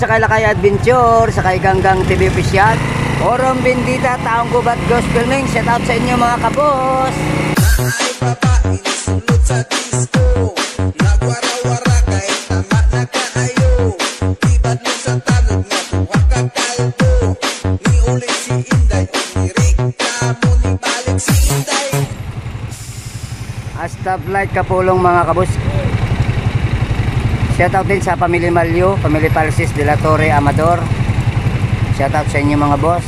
sa kay Lakay Adventure, sa kay Ganggang TV Official, Orong Bendita, Taong Gubat Gospel Ning. Shout out sa inyo mga kabos. Ay babae sulod sa disco, nagwara-wara kay tama na kaayo. Ibad mo sa tanod nga buha ka kalbo, ni ulit si Inday o ni Rika mo ni balik si Inday. Stoplight Kapulong mga kabos. Shout out din sa Pamilya Malyo, Pamilya Palsis de la Torre Amador. Shout out sa inyo mga boss.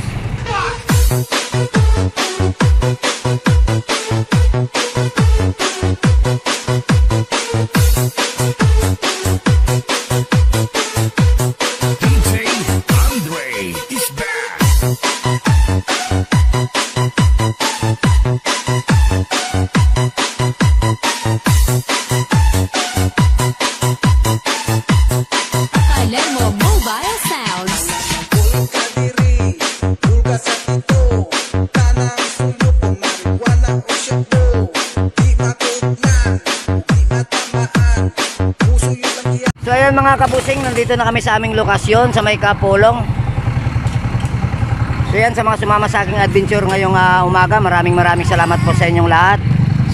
DJ Andre is back. Palermo Mobile Sounds. Bulka diri, bulka sa tito, tanang sulok o marijuana o shabu. Di matugnan, di matamaan, puso yung lagyan. So ayan mga kabusing, nandito na kami sa aming lokasyon sa may Kapulong. So yan, sa mga sumama sa aking adventure ngayong umaga, maraming salamat po sa inyong lahat.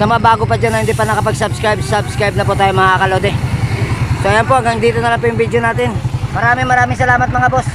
Sa mga bago pa dyan na hindi pa nakapag-subscribe, subscribe na po tayo mga kalode. So ayan po, hanggang dito na lang po yung video natin. Maraming salamat mga boss.